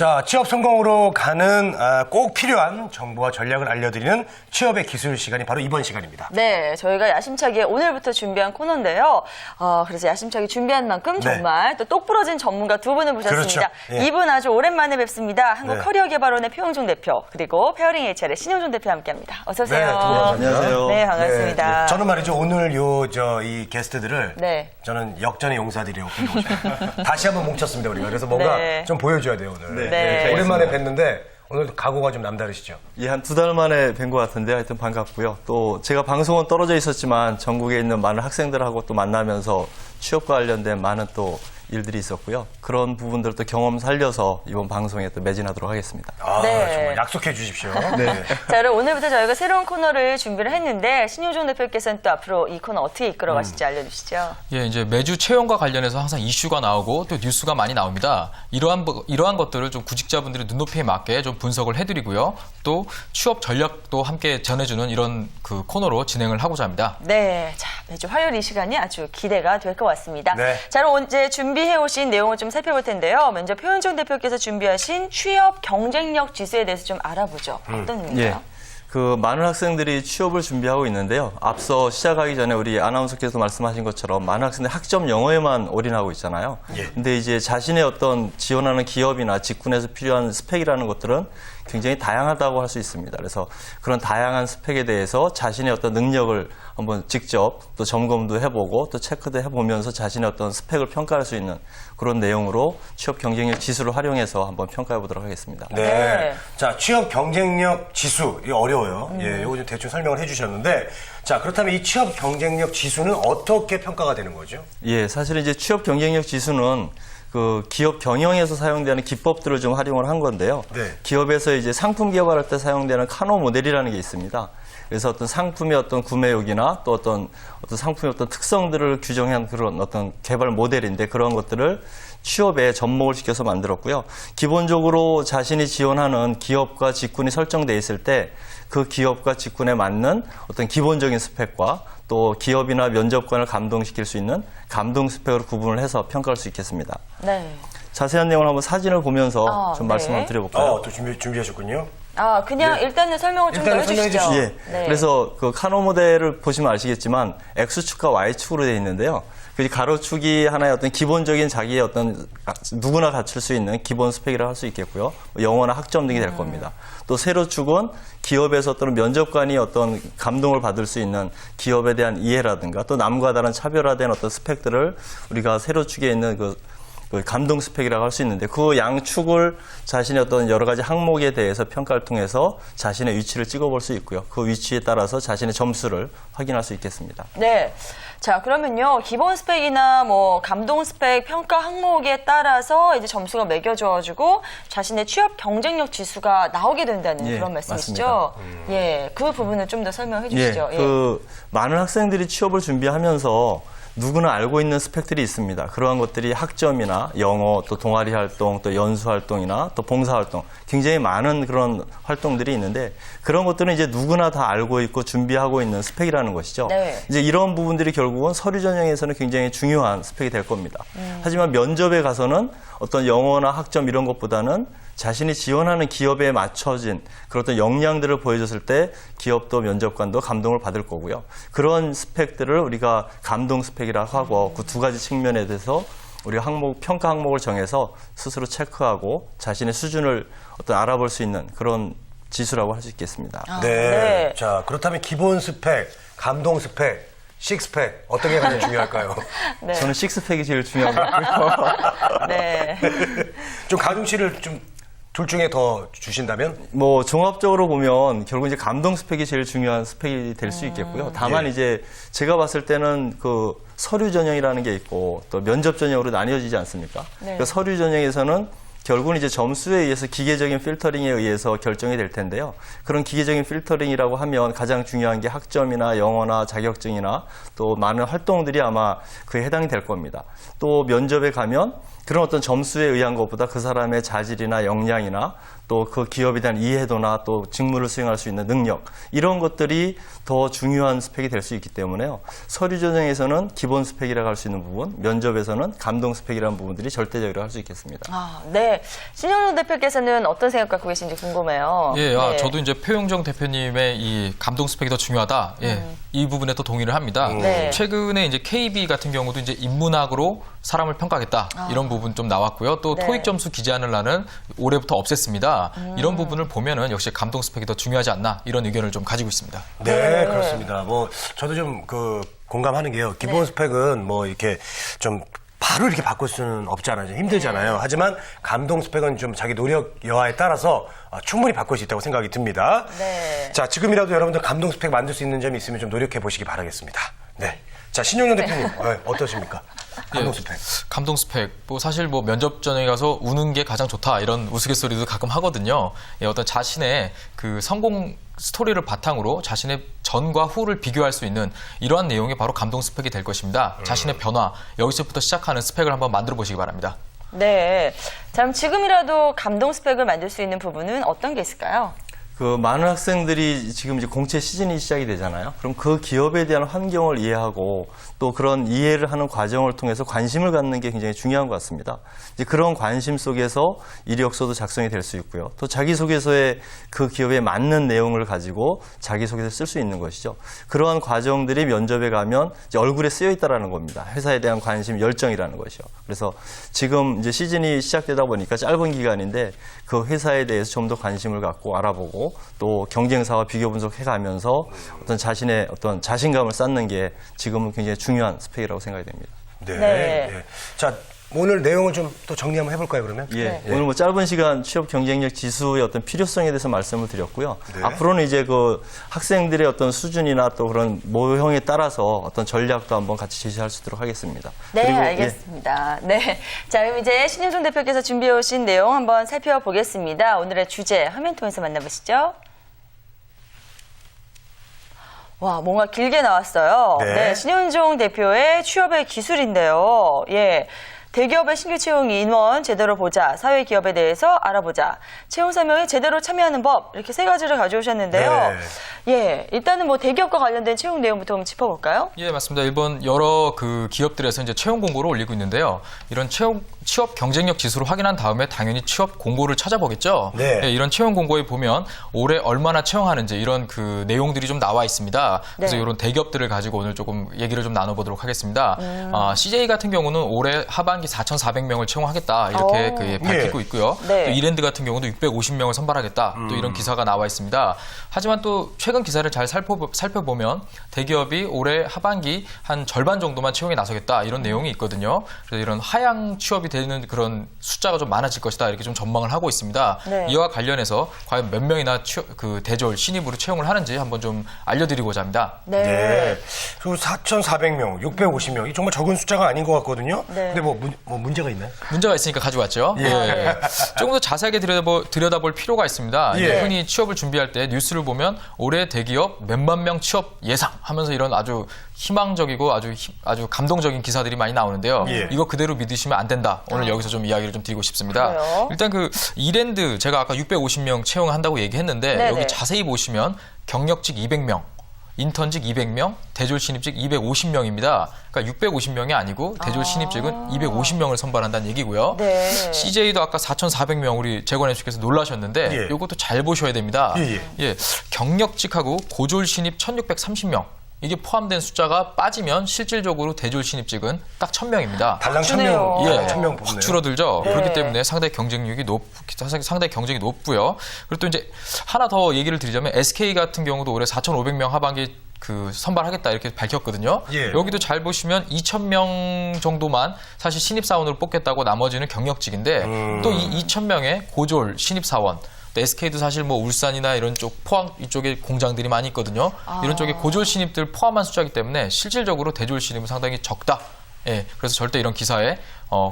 자, 취업 성공으로 가는 꼭 필요한 정보와 전략을 알려드리는 취업의 기술 시간이 바로 이번 시간입니다. 네, 저희가 야심차게 오늘부터 준비한 코너인데요. 그래서 야심차게 준비한 만큼 정말 또 똑부러진 전문가 두 분을 모셨습니다. 그렇죠. 예. 이분 아주 오랜만에 뵙습니다. 한국커리어개발원의 표영종 대표, 그리고 페어링 HR의 신용종 대표와 함께합니다. 어서 오세요. 네, 두 분 감사합니다. 안녕하세요. 네, 반갑습니다. 네, 저는 말이죠, 오늘 이 게스트들을 네. 저는 역전의 용사들이라고 부르고 다시 한번 뭉쳤습니다, 우리가. 그래서 뭔가 네. 좀 보여줘야 돼요, 오늘. 네. 오랜만에 뵀는데 오늘 각오가 좀 남다르시죠? 예, 한 2달 만에 뵌 것 같은데 하여튼 반갑고요. 또 제가 방송은 떨어져 있었지만 전국에 있는 많은 학생들하고 또 만나면서 취업과 관련된 많은 또 일들이 있었고요. 그런 부분들을 또 경험 살려서 이번 방송에 또 매진하도록 하겠습니다. 네. 정말 약속해 주십시오. 네. 자, 그럼 오늘부터 저희가 새로운 코너를 준비를 했는데 신효종 대표께서는 또 앞으로 이 코너 어떻게 이끌어 가실지 알려주시죠. 예, 이제 매주 채용과 관련해서 항상 이슈가 나오고 또 뉴스가 많이 나옵니다. 이러한 것들을 좀 구직자분들의 눈높이에 맞게 좀 분석을 해드리고요. 또 취업 전략도 함께 전해주는 이런 그 코너로 진행을 하고자 합니다. 네, 자, 매주 화요일 이 시간이 아주 기대가 될 것 같습니다. 네. 자, 그럼 이제 준비해오신 내용을 좀 살펴볼 텐데요. 먼저 표현정 대표께서 준비하신 취업 경쟁력 지수에 대해서 좀 알아보죠. 어떤 의미인가요? 예. 그 많은 학생들이 취업을 준비하고 있는데요. 앞서 시작하기 전에 우리 아나운서께서 말씀하신 것처럼 많은 학생들이 학점 영어에만 올인하고 있잖아요. 예. 근데 이제 자신의 어떤 지원하는 기업이나 직군에서 필요한 스펙이라는 것들은 굉장히 다양하다고 할 수 있습니다. 그래서 그런 다양한 스펙에 대해서 자신의 어떤 능력을 한번 직접 또 점검도 해보고 또 체크도 해보면서 자신의 어떤 스펙을 평가할 수 있는 그런 내용으로 취업 경쟁력 지수를 활용해서 한번 평가해 보도록 하겠습니다. 네. 네. 자, 취업 경쟁력 지수. 이거 어려워요. 예, 이거 좀 대충 설명을 해주셨는데. 자, 그렇다면 이 취업 경쟁력 지수는 어떻게 평가가 되는 거죠? 예, 사실 이제 취업 경쟁력 지수는 그 기업 경영에서 사용되는 기법들을 좀 활용을 한 건데요. 네. 기업에서 이제 상품 개발할 때 사용되는 카노 모델이라는 게 있습니다. 그래서 어떤 상품의 어떤 구매욕이나 또 어떤 상품의 어떤 특성들을 규정한 그런 어떤 개발 모델인데 그런 것들을 취업에 접목을 시켜서 만들었고요. 기본적으로 자신이 지원하는 기업과 직군이 설정돼 있을 때 그 기업과 직군에 맞는 어떤 기본적인 스펙과 또 기업이나 면접관을 감동시킬 수 있는 감동 스펙으로 구분을 해서 평가할 수 있겠습니다. 네. 자세한 내용을 한번 사진을 보면서 좀 네. 말씀 한번 드려볼까요? 또 준비하셨군요. 그냥 일단은 설명을 좀 더 일단은 설명해 해주시죠. 예. 네. 그래서 그 카노 모델을 보시면 아시겠지만 X축과 Y축으로 되어 있는데요. 그 가로축이 하나의 어떤 기본적인 자기의 어떤 누구나 갖출 수 있는 기본 스펙이라고 할 수 있겠고요. 영어나 학점 등이 될 겁니다. 또 세로축은 기업에서 또는 면접관이 어떤 감동을 받을 수 있는 기업에 대한 이해라든가 또 남과 다른 차별화된 어떤 스펙들을 우리가 세로축에 있는 그 감동 스펙이라고 할 수 있는데 그 양축을 자신의 어떤 여러 가지 항목에 대해서 평가를 통해서 자신의 위치를 찍어볼 수 있고요. 그 위치에 따라서 자신의 점수를 확인할 수 있겠습니다. 네. 자, 그러면요. 기본 스펙이나 뭐 감동 스펙 평가 항목에 따라서 이제 점수가 매겨져가지고 자신의 취업 경쟁력 지수가 나오게 된다는 예, 그런 말씀이시죠? 예. 그 부분을 좀 더 설명해 주시죠. 예, 그 많은 학생들이 취업을 준비하면서 누구나 알고 있는 스펙들이 있습니다. 그러한 것들이 학점이나 영어, 또 동아리 활동, 또 연수 활동이나 또 봉사 활동, 굉장히 많은 그런 활동들이 있는데 그런 것들은 이제 누구나 다 알고 있고 준비하고 있는 스펙이라는 것이죠. 네. 이제 이런 부분들이 결국은 서류 전형에서는 굉장히 중요한 스펙이 될 겁니다. 하지만 면접에 가서는 어떤 영어나 학점 이런 것보다는 자신이 지원하는 기업에 맞춰진 그런 어떤 역량들을 보여줬을 때 기업도 면접관도 감동을 받을 거고요. 그런 스펙들을 우리가 감동 스펙이라고 하고 그 두 가지 측면에 대해서 우리가 평가 항목을 정해서 스스로 체크하고 자신의 수준을 어떤 알아볼 수 있는 그런 지수라고 할 수 있겠습니다. 네. 자, 그렇다면 기본 스펙, 감동 스펙, 식스팩 어떤 게 가장 중요할까요? 네. 저는 식스팩이 제일 중요한 것 같고요. 네. 좀 가중치를 좀 둘 중에 더 주신다면? 뭐 종합적으로 보면 결국 이제 감동 스펙이 제일 중요한 스펙이 될 수 있겠고요. 다만 예. 이제 제가 봤을 때는 그 서류 전형이라는 게 있고 또 면접 전형으로 나뉘어지지 않습니까? 네. 그 서류 전형에서는 결국은 이제 점수에 의해서 기계적인 필터링에 의해서 결정이 될 텐데요. 그런 기계적인 필터링이라고 하면 가장 중요한 게 학점이나 영어나 자격증이나 또 많은 활동들이 아마 그에 해당이 될 겁니다. 또 면접에 가면 그런 어떤 점수에 의한 것보다 그 사람의 자질이나 역량이나 또 또 그 기업에 대한 이해도나 또 직무를 수행할 수 있는 능력 이런 것들이 더 중요한 스펙이 될 수 있기 때문에요. 서류 전형에서는 기본 스펙이라고 할 수 있는 부분, 면접에서는 감동 스펙이라는 부분들이 절대적이라고 할 수 있겠습니다. 네. 신현종 대표께서는 어떤 생각 갖고 계신지 궁금해요. 예, 네. 저도 이제 표용정 대표님의 이 감동 스펙이 더 중요하다. 예, 이 부분에 또 동의를 합니다. 네. 최근에 이제 KB 같은 경우도 이제 인문학으로 사람을 평가하겠다 이런 부분 좀 나왔고요. 또 네. 토익 점수 기재하는 날은 올해부터 없앴습니다. 이런 부분을 보면은 역시 감동 스펙이 더 중요하지 않나 이런 의견을 좀 가지고 있습니다. 네, 그렇습니다. 뭐 저도 좀 공감하는 게요. 기본 네. 스펙은 뭐 이렇게 좀 바로 이렇게 바꿀 수는 없잖아요. 좀 힘들잖아요. 하지만 감동 스펙은 좀 자기 노력 여하에 따라서 충분히 바꿀 수 있다고 생각이 듭니다. 네. 자, 지금이라도 여러분들 감동 스펙 만들 수 있는 점이 있으면 좀 노력해 보시기 바라겠습니다. 네. 자, 신용현 대표님, 어떠십니까? 감동 스펙. 감동 스펙. 뭐 사실 뭐 면접 전에 가서 우는 게 가장 좋다 이런 우스갯소리도 가끔 하거든요. 예, 어떤 자신의 그 성공 스토리를 바탕으로 자신의 전과 후를 비교할 수 있는 이러한 내용이 바로 감동 스펙이 될 것입니다. 자신의 변화 여기서부터 시작하는 스펙을 한번 만들어 보시기 바랍니다. 네. 자, 그럼 지금이라도 감동 스펙을 만들 수 있는 부분은 어떤 게 있을까요? 많은 학생들이 지금 이제 공채 시즌이 시작이 되잖아요. 그럼 그 기업에 대한 환경을 이해하고 또 그런 이해를 하는 과정을 통해서 관심을 갖는 게 굉장히 중요한 것 같습니다. 이제 그런 관심 속에서 이력서도 작성이 될 수 있고요. 또 자기소개서에 그 기업에 맞는 내용을 가지고 자기소개서 쓸 수 있는 것이죠. 그러한 과정들이 면접에 가면 이제 얼굴에 쓰여 있다라는 겁니다. 회사에 대한 관심, 열정이라는 것이요. 그래서 지금 이제 시즌이 시작되다 보니까 짧은 기간인데 그 회사에 대해서 좀 더 관심을 갖고 알아보고 또 경쟁사와 비교 분석해가면서 어떤 자신의 어떤 자신감을 쌓는 게 지금은 굉장히 중요한 스펙이라고 생각이 됩니다. 네. 네. 네. 자, 오늘 내용을 좀 또 정리 한번 해볼까요, 그러면? 예, 오늘 뭐 짧은 시간 취업 경쟁력 지수의 어떤 필요성에 대해서 말씀을 드렸고요. 네. 앞으로는 이제 그 학생들의 어떤 수준이나 또 그런 모형에 따라서 어떤 전략도 한번 같이 제시할 수 있도록 하겠습니다. 네, 그리고, 알겠습니다. 네. 자, 그럼 이제 신현종 대표께서 준비해 오신 내용 한번 살펴보겠습니다. 오늘의 주제 화면 통해서 만나보시죠. 와, 뭔가 길게 나왔어요. 네. 네, 신현종 대표의 취업의 기술인데요. 예. 대기업의 신규 채용 인원 제대로 보자, 사회 기업에 대해서 알아보자, 채용 설명에 제대로 참여하는 법 이렇게 세 가지를 가져오셨는데요. 예, 일단은 뭐 대기업과 관련된 채용 내용부터 한번 짚어볼까요? 예, 맞습니다. 일본 여러 그 기업들에서 이제 채용 공고를 올리고 있는데요. 이런 취업 경쟁력 지수를 확인한 다음에 당연히 취업 공고를 찾아보겠죠. 네. 예, 이런 채용 공고에 보면 올해 얼마나 채용하는지 이런 그 내용들이 좀 나와 있습니다. 그래서 네. 이런 대기업들을 가지고 오늘 조금 얘기를 좀 나눠보도록 하겠습니다. CJ 같은 경우는 올해 하반기 4,400명을 채용하겠다 이렇게 밝히고 있고요. 네. 또 이랜드 같은 경우도 650명을 선발하겠다. 또 이런 기사가 나와 있습니다. 하지만 또 최근 기사를 잘 살펴보면 대기업이 올해 하반기 한 절반 정도만 채용에 나서겠다 이런 내용이 있거든요. 그래서 이런 하향 취업이 되는 그런 숫자가 좀 많아질 것이다 이렇게 좀 전망을 하고 있습니다. 네. 이와 관련해서 과연 몇 명이나 대졸 신입으로 채용을 하는지 한번 좀 알려드리고자 합니다. 네. 네. 그리고 4,400명, 650명. 이 정말 적은 숫자가 아닌 것 같거든요. 네. 근데 뭐 문제가 있나요? 문제가 있으니까 가져왔죠. 예. 조금 더 자세하게 들여다볼 필요가 있습니다. 예. 흔히 취업을 준비할 때 뉴스를 보면 올해 대기업 몇만 명 취업 예상 하면서 이런 아주 희망적이고 아주 감동적인 기사들이 많이 나오는데요. 예. 이거 그대로 믿으시면 안 된다. 오늘 여기서 좀 이야기를 좀 드리고 싶습니다. 그래요? 일단 그 이랜드 제가 아까 650명 채용한다고 얘기했는데 네네. 여기 자세히 보시면 경력직 200명. 인턴직 200명, 대졸 신입직 250명입니다. 그러니까 650명이 아니고 대졸 신입직은 250명을 선발한다는 얘기고요. 네. CJ도 아까 4,400명 우리 재건해주께서 놀라셨는데 예. 이것도 잘 보셔야 됩니다. 예. 경력직하고 고졸 신입 1,630명. 이게 포함된 숫자가 빠지면 실질적으로 대졸 신입직은 딱 1,000명입니다. 달랑 주네요. 1,000명, 예, 1,000명 확 뽑네요. 줄어들죠. 네. 그렇기 때문에 상당히 경쟁이 높고요. 그리고 또 이제 하나 더 얘기를 드리자면 SK 같은 경우도 올해 4,500명 하반기 선발하겠다 이렇게 밝혔거든요. 예. 여기도 잘 보시면 2,000명 정도만 사실 신입사원으로 뽑겠다고 나머지는 경력직인데 또 이 2,000명의 고졸 신입사원 SK도 사실 뭐 울산이나 이런 쪽 포항 이쪽에 공장들이 많이 있거든요. 이런 쪽에 고졸 신입들 포함한 숫자이기 때문에 실질적으로 대졸 신입은 상당히 적다. 예, 그래서 절대 이런 기사에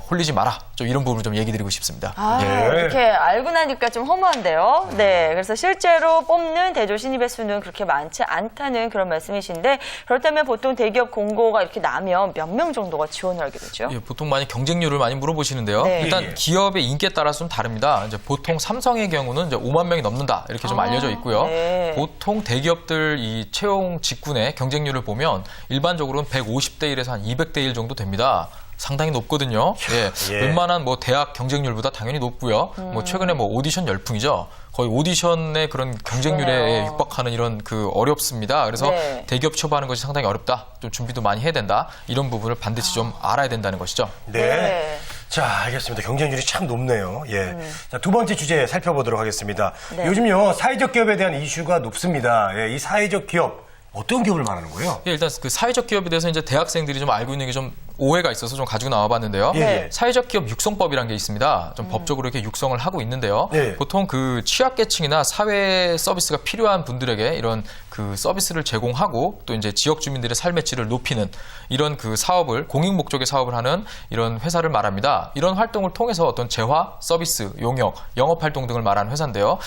홀리지 마라. 좀 이런 부분을 좀 얘기 드리고 싶습니다. 아, 네. 이렇게 알고 나니까 좀 허무한데요. 네, 그래서 실제로 뽑는 대졸 신입의 수는 그렇게 많지 않다는 그런 말씀이신데 그렇다면 보통 대기업 공고가 이렇게 나면 몇 명 정도가 지원을 하게 되죠? 예, 보통 많이 경쟁률을 많이 물어보시는데요. 네. 일단 예. 기업의 인기에 따라서 좀 다릅니다. 이제 보통 삼성의 경우는 이제 5만 명이 넘는다 이렇게 좀 알려져 있고요. 네. 보통 대기업들 이 채용 직군의 경쟁률을 보면 일반적으로는 150대 1에서 한 200대 1 정도 됩니다. 상당히 높거든요. 예. 예. 웬만한 뭐 대학 경쟁률보다 당연히 높고요. 뭐 최근에 뭐 오디션 열풍이죠. 거의 오디션의 그런 경쟁률에 그러네요. 육박하는 이런 그 어렵습니다. 그래서 네. 대기업 취업하는 것이 상당히 어렵다. 좀 준비도 많이 해야 된다. 이런 부분을 반드시 좀 알아야 된다는 것이죠. 네. 네. 자, 알겠습니다. 경쟁률이 참 높네요. 예. 자, 두 번째 주제 살펴보도록 하겠습니다. 네. 요즘요, 사회적 기업에 대한 이슈가 높습니다. 예, 이 사회적 기업, 어떤 기업을 말하는 거예요? 예, 일단 그 사회적 기업에 대해서 이제 대학생들이 좀 알고 있는 게 좀 오해가 있어서 좀 가지고 나와봤는데요. 예, 예. 사회적 기업 육성법이라는 게 있습니다. 좀 법적으로 이렇게 육성을 하고 있는데요. 예. 보통 그 취약계층이나 사회 서비스가 필요한 분들에게 이런 그 서비스를 제공하고 또 이제 지역 주민들의 삶의 질을 높이는 이런 그 사업을 공익 목적의 사업을 하는 이런 회사를 말합니다. 이런 활동을 통해서 어떤 재화, 서비스, 용역, 영업 활동 등을 말하는 회사인데요.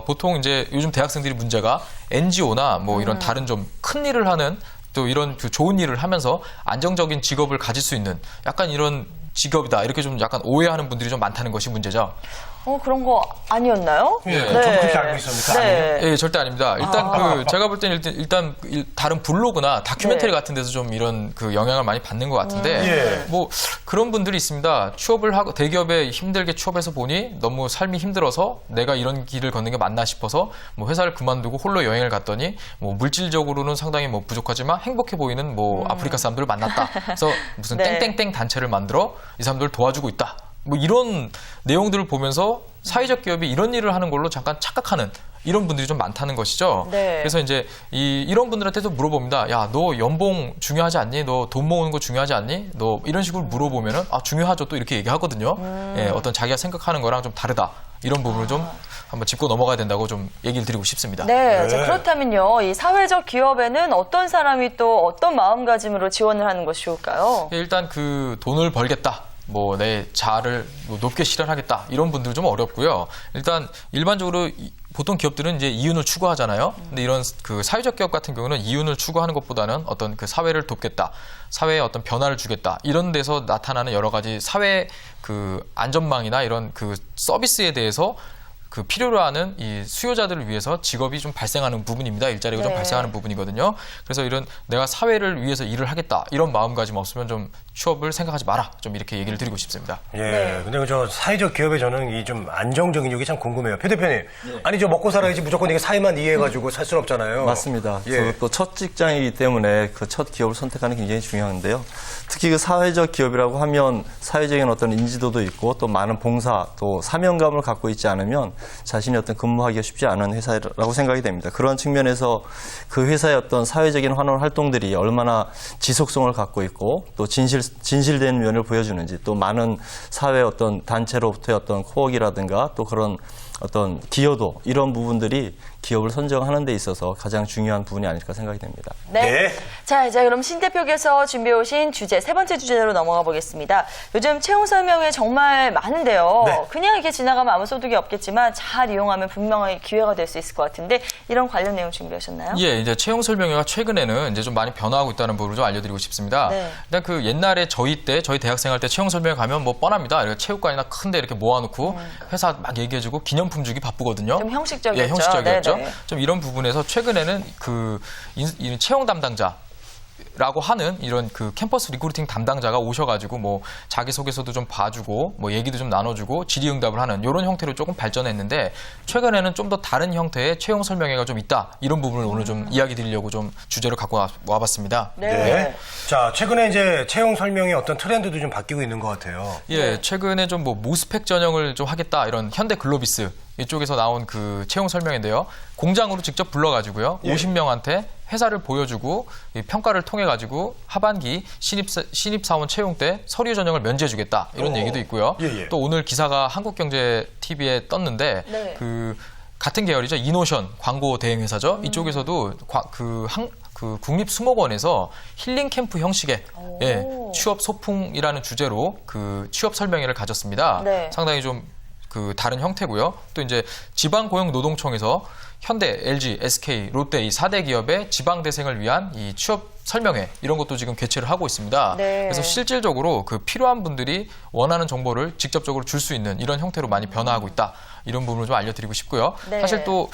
보통 이제 요즘 대학생들이 문제가 NGO나 뭐 이런 다른 좀 큰 일을 하는 또 이런 그 좋은 일을 하면서 안정적인 직업을 가질 수 있는 약간 이런 직업이다. 이렇게 좀 약간 오해하는 분들이 좀 많다는 것이 문제죠. 그런 거 아니었나요? 예, 저도 그렇게 알고 있었는데 네. 예, 절대 아닙니다. 일단 그 제가 볼 때는 일단 다른 블로그나 다큐멘터리 네. 같은 데서 좀 이런 그 영향을 많이 받는 것 같은데 예. 뭐 그런 분들이 있습니다. 취업을 하고 대기업에 힘들게 취업해서 보니 너무 삶이 힘들어서 내가 이런 길을 걷는 게 맞나 싶어서 뭐 회사를 그만두고 홀로 여행을 갔더니 뭐 물질적으로는 상당히 뭐 부족하지만 행복해 보이는 뭐 아프리카 사람들을 만났다. 그래서 무슨 네. 땡땡땡 단체를 만들어 이 사람들을 도와주고 있다. 뭐 이런 내용들을 보면서 사회적 기업이 이런 일을 하는 걸로 잠깐 착각하는 이런 분들이 좀 많다는 것이죠. 네. 그래서 이제 이런 분들한테도 물어봅니다. 야, 너 연봉 중요하지 않니? 너 돈 모으는 거 중요하지 않니? 너 이런 식으로 물어보면은 아, 중요하죠. 또 이렇게 얘기하거든요. 예, 어떤 자기가 생각하는 거랑 좀 다르다. 이런 부분을 좀 한번 짚고 넘어가야 된다고 좀 얘기를 드리고 싶습니다. 네, 네. 자, 그렇다면요. 이 사회적 기업에는 어떤 사람이 또 어떤 마음가짐으로 지원을 하는 것이 좋을까요? 예, 일단 그 돈을 벌겠다. 뭐 내 자아를 뭐 높게 실현하겠다. 이런 분들 좀 어렵고요. 일단 일반적으로 보통 기업들은 이제 이윤을 추구하잖아요. 근데 이런 그 사회적 기업 같은 경우는 이윤을 추구하는 것보다는 어떤 그 사회를 돕겠다. 사회에 어떤 변화를 주겠다. 이런 데서 나타나는 여러 가지 사회 그 안전망이나 이런 그 서비스에 대해서 그 필요로 하는 이 수요자들을 위해서 직업이 좀 발생하는 부분입니다. 일자리가 좀 네. 발생하는 부분이거든요. 그래서 이런 내가 사회를 위해서 일을 하겠다. 이런 마음가짐 없으면 좀 취업을 생각하지 마라. 좀 이렇게 얘기를 드리고 싶습니다. 예. 네. 근데 저 사회적 기업에 저는 이 좀 안정적인 욕이 참 궁금해요. 표 대표님. 아니, 저 먹고 살아야지 무조건 이게 사회만 이해해가지고 살 수는 없잖아요. 맞습니다. 예. 저도 또 첫 직장이기 때문에 그 첫 기업을 선택하는 게 굉장히 중요한데요. 특히 그 사회적 기업이라고 하면 사회적인 어떤 인지도도 있고 또 많은 봉사 또 사명감을 갖고 있지 않으면 자신이 어떤 근무하기가 쉽지 않은 회사라고 생각이 됩니다. 그런 측면에서 그 회사의 어떤 사회적인 활동들이 얼마나 지속성을 갖고 있고 또 진실된 면을 보여주는지 또 많은 사회 어떤 단체로부터의 어떤 코어이라든가 또 그런 어떤 기여도 이런 부분들이 기업을 선정하는 데 있어서 가장 중요한 부분이 아닐까 생각이 됩니다. 네. 네. 자, 이제 그럼 신 대표께서 준비해 오신 주제, 세 번째 주제로 넘어가 보겠습니다. 요즘 채용 설명회 정말 많은데요. 네. 그냥 이렇게 지나가면 아무 소득이 없겠지만 잘 이용하면 분명히 기회가 될 수 있을 것 같은데 이런 관련 내용 준비하셨나요? 예, 이제 채용 설명회가 최근에는 이제 좀 많이 변화하고 있다는 부분을 좀 알려드리고 싶습니다. 네. 일단 그 옛날에 저희 대학생활 때 채용 설명회 가면 뭐 뻔합니다. 이렇게 체육관이나 큰데 이렇게 모아놓고 회사 막 얘기해주고 기념품 주기 바쁘거든요. 좀 형식적이었죠. 예, 형식적이었죠. 네네. 좀 이런 부분에서 최근에는 그 채용 담당자 라고 하는 이런 그 캠퍼스 리크루팅 담당자가 오셔가지고 뭐 자기소개서도 좀 봐주고 뭐 얘기도 좀 나눠주고 질의응답을 하는 이런 형태로 조금 발전했는데 최근에는 좀 더 다른 형태의 채용 설명회가 좀 있다 이런 부분을 오늘 좀 이야기 드리려고 좀 주제로 갖고 와봤습니다. 네. 네. 자, 최근에 이제 채용 설명의 어떤 트렌드도 좀 바뀌고 있는 것 같아요. 예, 최근에 좀 뭐 무스펙 전형을 좀 하겠다 이런 현대 글로비스 이쪽에서 나온 그 채용 설명인데요. 공장으로 직접 불러가지고요. 예. 50명한테 회사를 보여주고 이 평가를 통해 가지고 하반기 신입사원 채용 때 서류 전형을 면제해주겠다 이런 얘기도 있고요. 예, 예. 또 오늘 기사가 한국경제 TV에 떴는데 네. 그 같은 계열이죠. 이노션 광고 대행 회사죠. 이쪽에서도 국립수목원에서 힐링 캠프 형식의 취업 소풍이라는 주제로 그 취업 설명회를 가졌습니다. 네. 상당히 좀 다른 형태고요. 또 이제 지방고용노동청에서 현대, LG, SK, 롯데 이 4대 기업의 지방대생을 위한 이 취업 설명회 이런 것도 지금 개최를 하고 있습니다. 네. 그래서 실질적으로 그 필요한 분들이 원하는 정보를 직접적으로 줄 수 있는 이런 형태로 많이 변화하고 있다. 이런 부분을 좀 알려드리고 싶고요. 네. 사실 또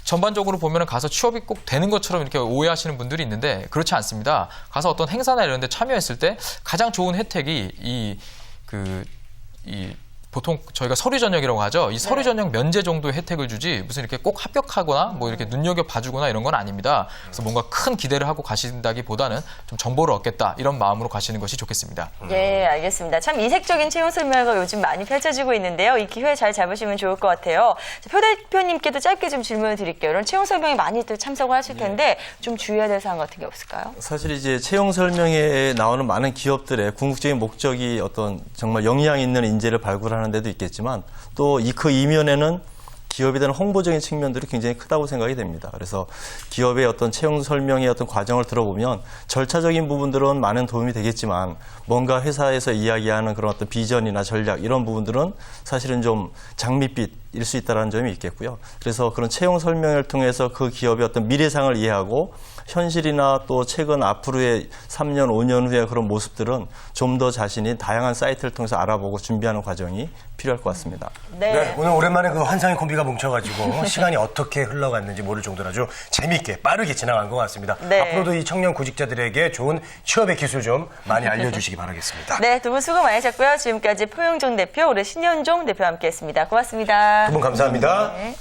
전반적으로 보면 가서 취업이 꼭 되는 것처럼 이렇게 오해하시는 분들이 있는데 그렇지 않습니다. 가서 어떤 행사나 이런 데 참여했을 때 가장 좋은 혜택이 보통 저희가 서류 전형이라고 하죠. 이 서류 전형 면제 정도의 혜택을 주지 무슨 이렇게 꼭 합격하거나 뭐 이렇게 눈여겨 봐주거나 이런 건 아닙니다. 그래서 뭔가 큰 기대를 하고 가신다기보다는 좀 정보를 얻겠다 이런 마음으로 가시는 것이 좋겠습니다. 예, 알겠습니다. 참 이색적인 채용 설명회가 요즘 많이 펼쳐지고 있는데요. 이 기회 잘 잡으시면 좋을 것 같아요. 자, 표 대표님께도 짧게 좀 질문을 드릴게요. 이런 채용 설명회 많이 또 참석을 하실 텐데 좀 주의해야 될 사항 같은 게 없을까요? 사실 이제 채용 설명회에 나오는 많은 기업들의 궁극적인 목적이 어떤 정말 영향 있는 인재를 발굴하는 데도 있겠지만 또 그 이면에는 기업에 대한 홍보적인 측면들이 굉장히 크다고 생각이 됩니다. 그래서 기업의 어떤 채용 설명의 어떤 과정을 들어보면 절차적인 부분들은 많은 도움이 되겠지만 뭔가 회사에서 이야기하는 그런 어떤 비전이나 전략 이런 부분들은 사실은 좀 장밋빛일 수 있다는 점이 있겠고요. 그래서 그런 채용 설명을 통해서 그 기업의 어떤 미래상을 이해하고 현실이나 또 최근 앞으로의 3년, 5년 후의 그런 모습들은 좀 더 자신이 다양한 사이트를 통해서 알아보고 준비하는 과정이 필요할 것 같습니다. 네, 오늘 오랜만에 그 환상의 콤비가 뭉쳐가지고 시간이 어떻게 흘러갔는지 모를 정도로 아주 재미있게 빠르게 지나간 것 같습니다. 네. 앞으로도 이 청년 구직자들에게 좋은 취업의 기술 좀 많이 알려주시기 바라겠습니다. 네, 두 분 수고 많으셨고요. 지금까지 표영종 대표, 우리 신현종 대표와 함께했습니다. 고맙습니다. 두 분 감사합니다. 네.